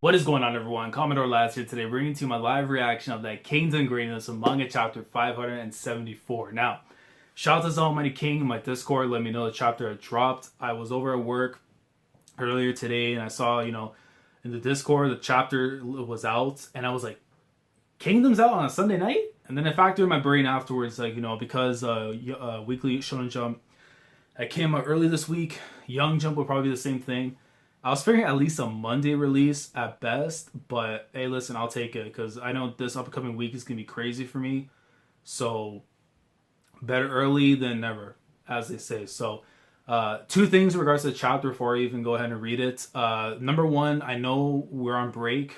What is going on, everyone? Commodore Last here today, bringing to you my live reaction of that Kingdom Greatness of Manga Chapter 574. Now, shout out to Almighty King in my Discord. Let me know the chapter had dropped. I was over at work earlier today, and I saw, in the Discord, the chapter was out, and I was like, Kingdom's out on a Sunday night? And then I factored in my brain afterwards, because Weekly Shonen Jump, I came out early this week. Young Jump will probably be the same thing. I was figuring at least a Monday release at best, but hey, listen, I'll take it because I know this upcoming week is going to be crazy for me. So, better early than never, as they say. So, two things in regards to the chapter before I even go ahead and read it. Number one, I know we're on break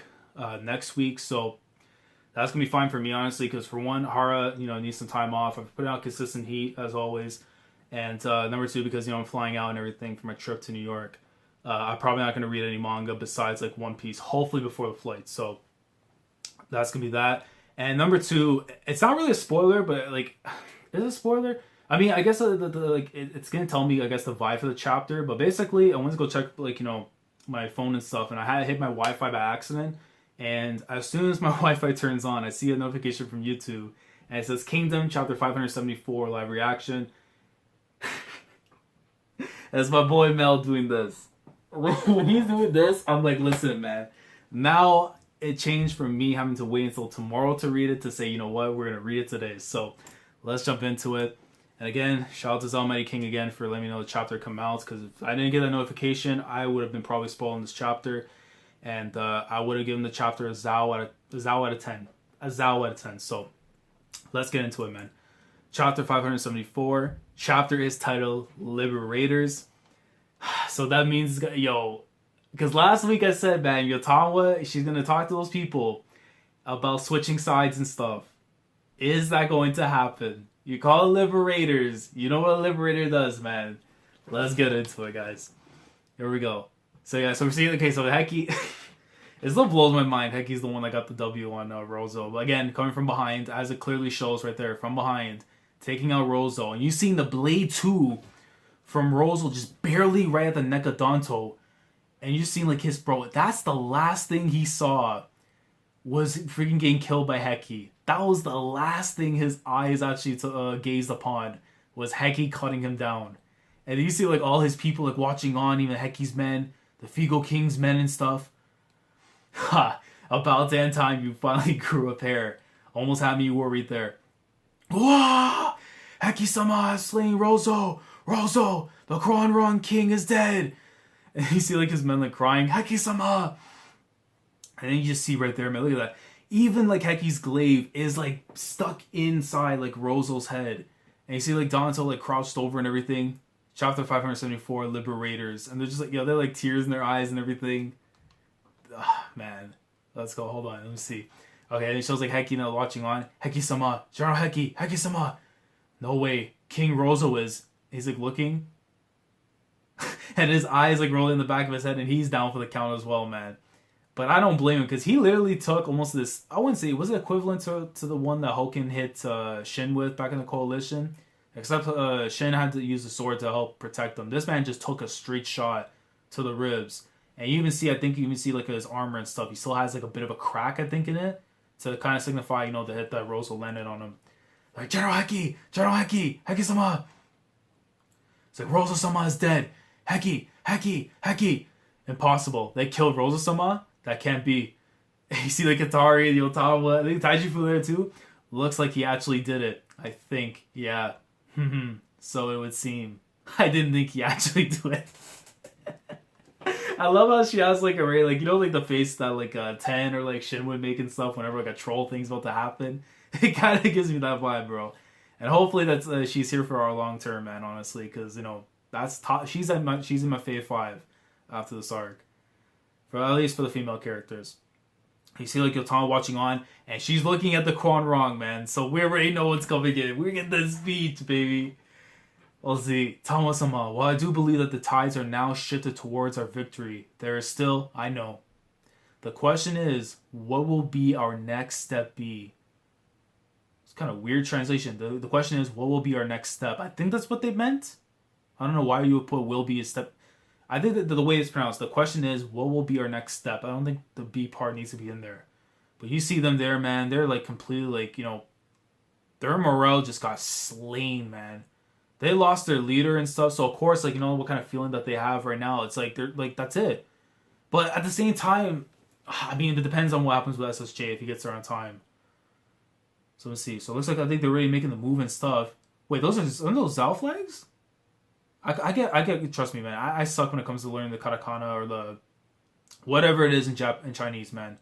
next week, so that's going to be fine for me, honestly, because for one, Hara, needs some time off. I've put out consistent heat, as always. And number two, because, I'm flying out and everything for my trip to New York. I'm probably not going to read any manga besides like One Piece, hopefully before the flight. So that's going to be that. And number two, it's not really a spoiler, but like, is it a spoiler? I mean, I guess it's going to tell me, I guess, the vibe for the chapter. But basically, I went to go check my phone and stuff, and I had hit my Wi-Fi by accident. And as soon as my Wi-Fi turns on, I see a notification from YouTube, and it says Kingdom Chapter 574 live reaction. That's my boy Mel doing this. When he's doing this, I'm like, listen, man. Now it changed from me having to wait until tomorrow to read it to say, you know what, we're gonna read it today. So let's jump into it. And again, shout out to Almighty King again for letting me know the chapter come out. Because if I didn't get that notification, I would have been probably spoiling this chapter, and I would have given the chapter a Zao out of 10. A Zao out of 10. So let's get into it, man. Chapter 574. Chapter is titled Liberators. So that means, because last week I said, man, Yotanwa, she's going to talk to those people about switching sides and stuff. Is that going to happen? You call it Liberators. You know what a Liberator does, man. Let's get into it, guys. Here we go. So we're seeing the case of Heki. It still blows my mind. Heki's the one that got the W on Rozo. But again, coming from behind, as it clearly shows right there, from behind, taking out Rozo. And you've seen the Blade 2 from Rozo just barely right at the neck of Danto. And you seen his bro. That's the last thing he saw was freaking getting killed by Heki. That was the last thing his eyes actually gazed upon was Heki cutting him down. And you see all his people watching on, even Heki's men, the Figo King's men and stuff. Ha! About damn time you finally grew a pair. Almost had me worried there. Wah! Heki-sama has slain Rozo! Rozo, the Quanrong king is dead. And you see his men crying, Heki-sama. And then you just see right there, man, look at that. Even Heki's glaive is stuck inside Rozo's head. And you see Danto crouched over and everything. Chapter 574, Liberators. And they're just they're tears in their eyes and everything. Man. Let's go, hold on, let me see. Okay, and it shows Heki now watching on. Heki-sama, General Heki, Heki-sama. No way, King Rozo is. He's looking. And his eyes rolling in the back of his head, and he's down for the count as well, man. But I don't blame him, because he literally took almost this, I wouldn't say, was it equivalent to the one that Hoken hit Shin with back in the Coalition? Except Shin had to use the sword to help protect him. This man just took a straight shot to the ribs. And you even see, I think you even see his armor and stuff. He still has a bit of a crack, I think, in it. To kind of signify, the hit that Rozo landed on him. General Heki! General Heki! Heki-sama! It's Rozo-sama is dead. Heki! Heki! Heki! Impossible. They killed Rozo-sama? That can't be. You see Katari, the Yotanwa, I think Taijifu there too. Looks like he actually did it. I think. Yeah. So it would seem. I didn't think he actually did it. I love how she has a ray, the face that 10 or Shin would make and stuff whenever a troll thing's about to happen. It kind of gives me that vibe, bro. And hopefully that's she's here for our long term, man. Honestly, because that's top. She's in my fave 5 after this arc, for at least for the female characters. You see Yotanwa watching on, and she's looking at the Quanrong, man. So we already know what's coming in. We're getting the speech, baby. We'll see. Tanwa-sama, while I do believe that the tides are now shifted towards our victory, there is still, I know. The question is, what will be our next step be? It's kind of weird translation. The question is, what will be our next step? I think that's what they meant. I don't know why you would put will be a step. I think that the way it's pronounced, the question is, what will be our next step? I don't think the B part needs to be in there. But you see them there, man. They're like completely like, their morale just got slain, man. They lost their leader and stuff. So, of course, like, what kind of feeling that they have right now. It's like, they're like, that's it. But at the same time, I mean, it depends on what happens with SSJ if he gets there on time. So let's see. So it looks like I think they're already making the move and stuff. Wait, aren't those Zao flags? I get. Trust me, man. I suck when it comes to learning the katakana or the whatever it is in Chinese, man.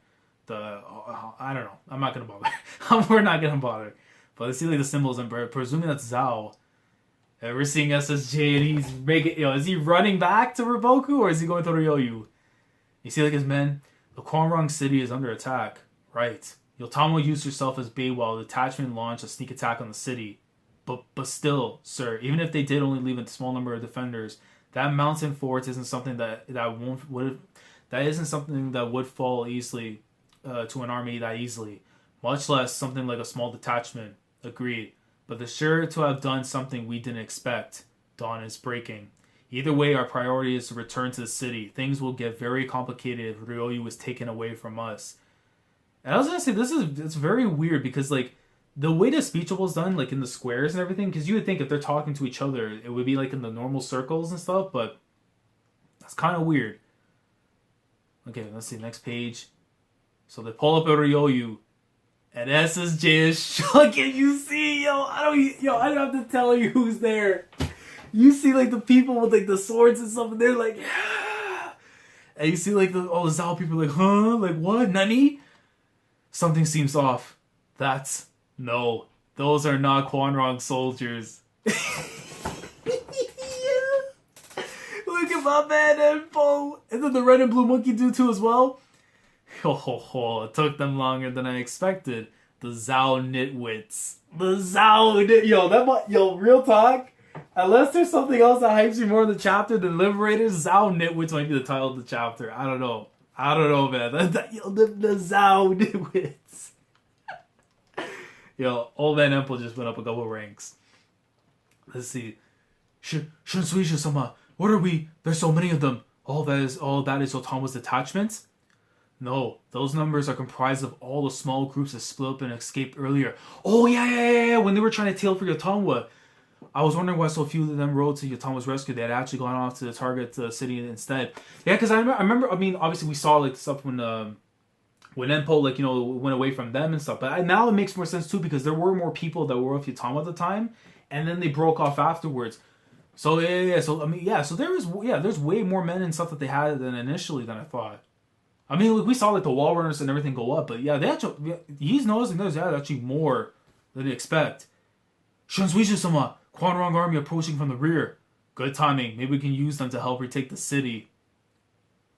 I don't know. I'm not gonna bother. We're not gonna bother. But let's see like the symbols and presuming that's Zao. And we're seeing SSJ and he's making. Is he running back to Ri Boku or is he going to Ryouyou? You see like his men. The Quanrong city is under attack. Right. Yotanwa used herself as bait while the detachment launched a sneak attack on the city. But still, sir, even if they did only leave a small number of defenders, that mountain fort isn't something that isn't something that would fall easily to an army that easily. Much less something like a small detachment. Agreed. But they're sure to have done something we didn't expect. Dawn is breaking. Either way, our priority is to return to the city. Things will get very complicated if Ryouyou is taken away from us. And I was gonna say it's very weird because like the way the speech was done, like in the squares and everything, because you would think if they're talking to each other, it would be like in the normal circles and stuff, but that's kind of weird. Okay, let's see next page. So they pull up at Ryouyou, and SSJ is shook, and you see, I don't have to tell you who's there. You see like the people with like the swords and stuff, and they're like, yeah. And you see like all the Zao people like, huh? Like what? Nani? Something seems off. No, those are not Quanrong soldiers. Look at my man Empo. And then the red and blue monkey do too as well. It took them longer than I expected. The Zao nitwits. Real talk. Unless there's something else that hypes you more in the chapter than Liberators, Zao nitwits might be the title of the chapter. I don't know, man. The Zao nitwits. Old man Empo just went up a couple ranks. Let's see. Shunsuisha-sama, what are we? There's so many of them. All that is Yotanwa's detachments? No, those numbers are comprised of all the small groups that split up and escaped earlier. Oh, yeah. When they were trying to tail for Yotanwa. I was wondering why so few of them rode to Yotanwa's rescue. They had actually gone off to the target city instead. Yeah, because I remember, obviously we saw like stuff when Empo, went away from them and stuff. But now it makes more sense too because there were more people that were with Yotanwa at the time. And then they broke off afterwards. So, yeah. So, so there's way more men and stuff that they had than initially than I thought. We saw like the wall runners and everything go up, but yeah, he's noticing there's actually more than they expect. Shunsuisha-sama, Quanrong army approaching from the rear. Good timing. Maybe we can use them to help retake the city.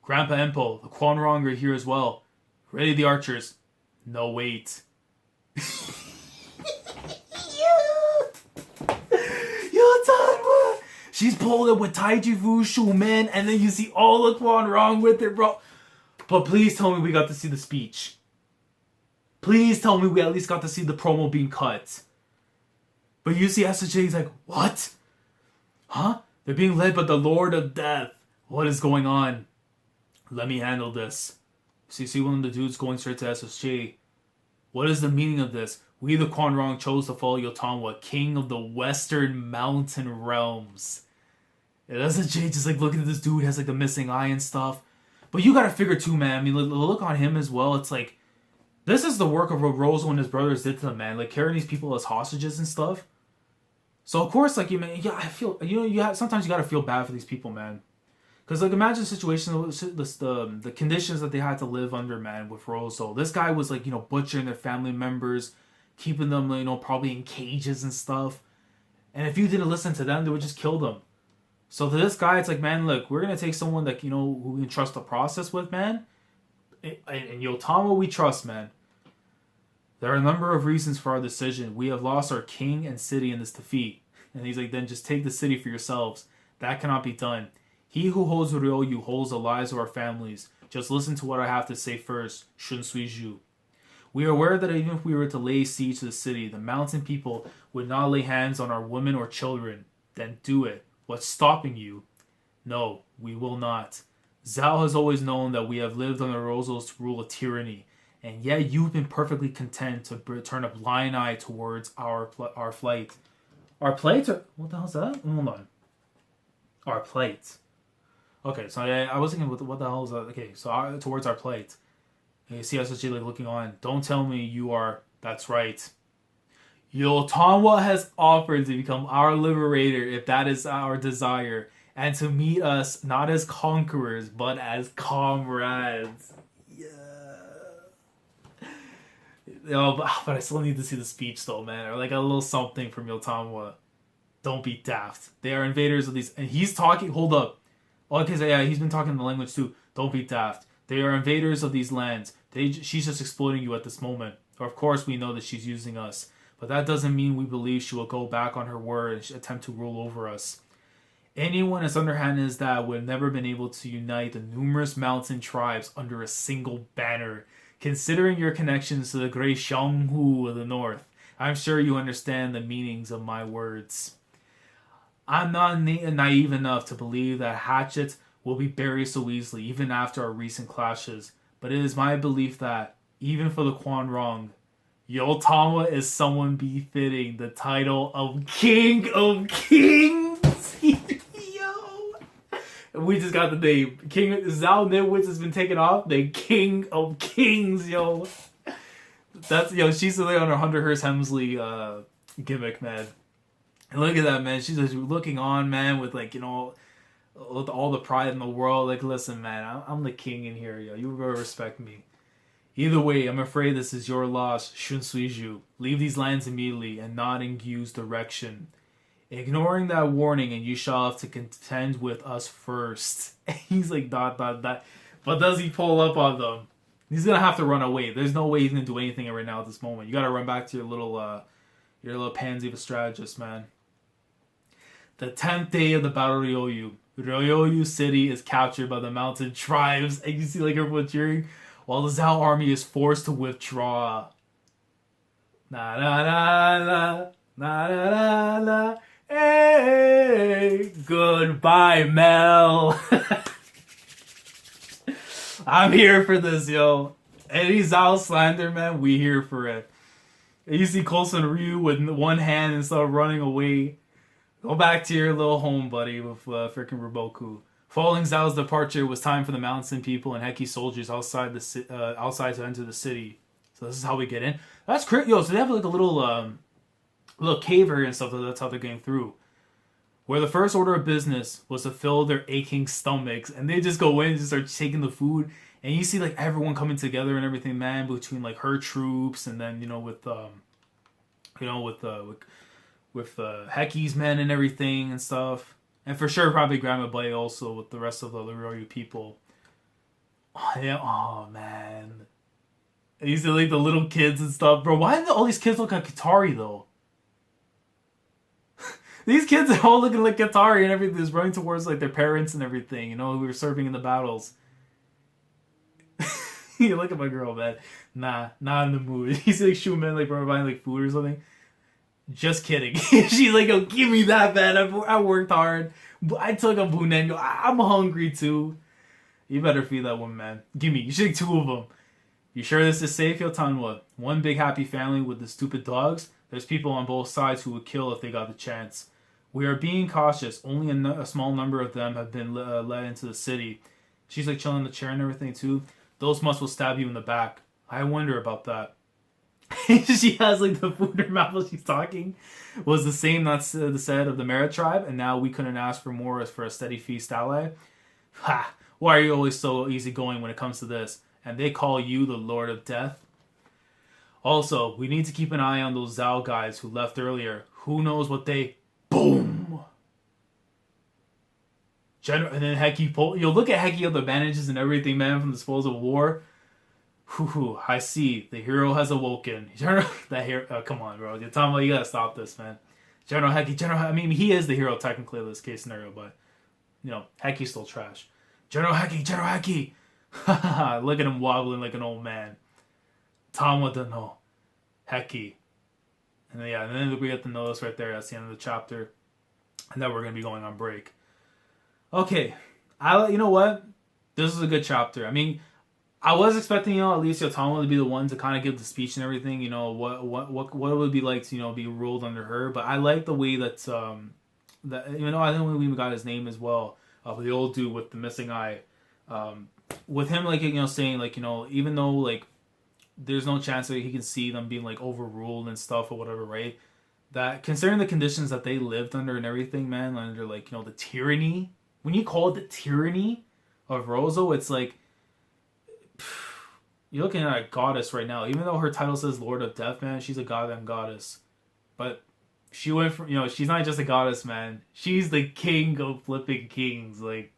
Grandpa Empo, the Quanrong are here as well. Ready the archers. No, wait. Yotanwa! She's pulling with Taiji Fushu, man, and then you see all the Quanrong with it, bro. But please tell me we got to see the speech. Please tell me we at least got to see the promo being cut. But you see SSJ's like, what? Huh? They're being led by the Lord of Death. What is going on? Let me handle this. So you see one of the dudes going straight to SSJ. What is the meaning of this? We the Quanrong chose to follow Yotanwa, king of the Western Mountain Realms. And SSJ just like looking at this dude, has like the missing eye and stuff. But you gotta figure too, man. Look on him as well. It's like, this is the work of what Rozo and his brothers did to them, man. Like, carrying these people as hostages and stuff. So, of course, I feel, sometimes you gotta feel bad for these people, man. Because, imagine the situation, the conditions that they had to live under, man, with Rozo. This guy was, butchering their family members, keeping them, probably in cages and stuff. And if you didn't listen to them, they would just kill them. So to this guy, it's like, man, look, we're going to take someone that, who we can trust the process with, man. And Yotanwa we trust, man. There are a number of reasons for our decision. We have lost our king and city in this defeat. And he's like, then just take the city for yourselves. That cannot be done. He who holds Ryouyou holds the lives of our families. Just listen to what I have to say first. Shunsuiju. We are aware that even if we were to lay siege to the city, the mountain people would not lay hands on our women or children. Then do it. What's stopping you? No, we will not. Zhao has always known that we have lived under Rozo's rule of tyranny, and yet you've been perfectly content to turn a blind eye towards our flight. Our plight? What the hell's that? Hold on. Our plight. Okay, so I was thinking, what the hell is that? Okay, so towards our plight. And you see SSG like looking on. Don't tell me you are. That's right. Yotanwa has offered to become our liberator if that is our desire, and to meet us not as conquerors but as comrades. Yeah. But I still need to see the speech though, man, or like a little something from Yotanwa. Don't be daft. They are invaders of these, and he's talking. Hold up. Okay, so yeah, he's been talking in the language too. Don't be daft. They are invaders of these lands. She's just exploiting you at this moment. Or of course we know that she's using us. But that doesn't mean we believe she will go back on her word and attempt to rule over us. Anyone as underhanded as that would have never been able to unite the numerous mountain tribes under a single banner. Considering your connections to the great Xionghu of the north, I'm sure you understand the meanings of my words. I'm not naive enough to believe that hatchets will be buried so easily, even after our recent clashes. But it is my belief that, even for the Quanrong, Yotanwa is someone befitting the title of King of Kings. Yo, we just got the name. King Zhao Nitwitz has been taken off. The King of Kings, yo. That's she's really on her Hunter Hearst Hemsley gimmick, man. And look at that, man. She's just looking on, man, with like with all the pride in the world. Like, listen, man, I'm the king in here, yo. You better respect me. Either way, I'm afraid this is your loss, Shun Suiju. Leave these lands immediately and not in Gyu's direction. Ignoring that warning, and you shall have to contend with us first. He's like, ... But does he pull up on them? He's gonna have to run away. There's no way he's gonna do anything right now at this moment. You gotta run back to your little pansy of a strategist, man. The 10th day of the Battle of Ryouyou. Ryouyou City is captured by the mountain tribes. And you see like everyone cheering, while the Zhao army is forced to withdraw. Na na na na na na na na. Hey, goodbye, Mel. I'm here for this, yo. Any Zhao slander, man, we here for it. And you see Coulson Ryu with one hand and start running away. Go back to your little home, buddy, with freaking Ri Boku. Following Zhao's departure, it was time for the mountain people and Heki soldiers outside to enter the city. So this is how we get in. That's great, yo. So they have like a little cave area and stuff. That's how they're getting through. Where the first order of business was to fill their aching stomachs, and they just go in and just start taking the food. And you see like everyone coming together and everything, man, between like her troops and then with Heki's men and everything and stuff. And for sure, probably Grandma Blay also with the rest of the Ryoyu people. Oh, yeah. Oh, man. And you see, like, the little kids and stuff. Bro, why do all these kids look like Katari, though? These kids are all looking like Katari and everything. Just running towards, like, their parents and everything, who were serving in the battles. You look at my girl, man. Nah, not in the mood. You see, like, Shumen, like, providing, like, food or something. Just kidding. She's like, yo, give me that, man. I worked hard. I took a bunen. I'm hungry, too. You better feed that one, man. Give me. You should take 2 of them. You sure this is safe, Yotanwa? One big happy family with the stupid dogs? There's people on both sides who would kill if they got the chance. We are being cautious. Only a small number of them have been led into the city. She's like chilling in the chair and everything, too. Those must will stab you in the back. I wonder about that. She has like the food in her mouth while she's talking. Was the same that's the said of the Merit tribe, and now we couldn't ask for more as for a steady feast ally. Ha! Why are you always so easygoing when it comes to this? And they call you the Lord of Death? Also, we need to keep an eye on those Zhao guys who left earlier. Who knows what they... Boom! And then Heki pull... You'll look at Heki with the bandages and everything, man, from the spoils of war. Whew, I see. The hero has awoken. That hero... come on, bro. Yotanwa, you gotta stop this, man. General Heki... I mean, he is the hero, technically, in this case scenario, but... Heki's still trash. General Heki! Look at him wobbling like an old man. Tanwa don't know. Heki. And then we get the notice right there. That's the end of the chapter. And then we're going to be going on break. Okay, you know what? This is a good chapter. I mean, I was expecting, at least Yotanwa to be the one to kind of give the speech and everything. What it would be like to, be ruled under her. But I like the way that I think we even got his name as well. The old dude with the missing eye. With him, like, saying, like, even though, like, there's no chance that he can see them being, like, overruled and stuff or whatever, right? That considering the conditions that they lived under and everything, man, under, like, the tyranny. When you call it the tyranny of Rozo, it's like you're looking at a goddess right now. Even though her title says Lord of Death, man, she's a goddamn goddess. But she went from, she's not just a goddess, man. She's the king of flipping kings. Like,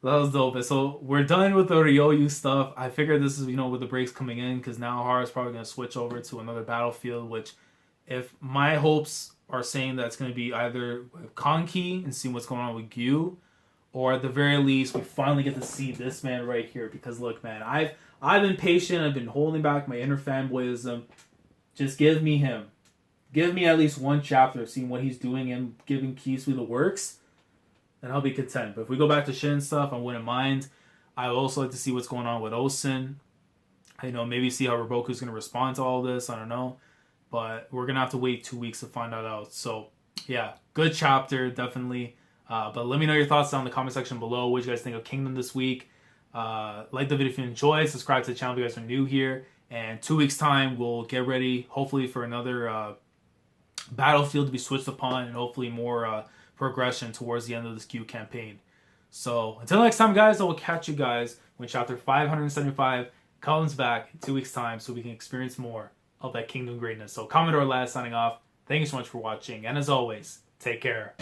that was dope. And so we're done with the Ryoyu stuff. I figured this is, with the breaks coming in, because now Hara's probably going to switch over to another battlefield, which, if my hopes are saying that it's going to be either Kanki and seeing what's going on with Gyu, or at the very least, we finally get to see this man right here. Because look, man, I've been patient. I've been holding back my inner fanboyism. Just give me him. Give me at least one chapter of seeing what he's doing and giving Kisui the works, and I'll be content. But if we go back to Shin stuff, I wouldn't mind. I would also like to see what's going on with Osen. Maybe see how Ri Boku's going to respond to all this. I don't know. But we're going to have to wait 2 weeks to find that out. So, yeah, good chapter, definitely. But let me know your thoughts down in the comment section below. What you guys think of Kingdom this week? Like the video if you enjoyed. Subscribe to the channel if you guys are new here. And 2 weeks time, we'll get ready, hopefully, for another battlefield to be switched upon, and hopefully more progression towards the end of this Q campaign. So until next time, guys, I will catch you guys when chapter 575 comes back in 2 weeks time, so we can experience more of that Kingdom greatness. So Commodore Lad signing off. Thank you so much for watching, and as always, take care.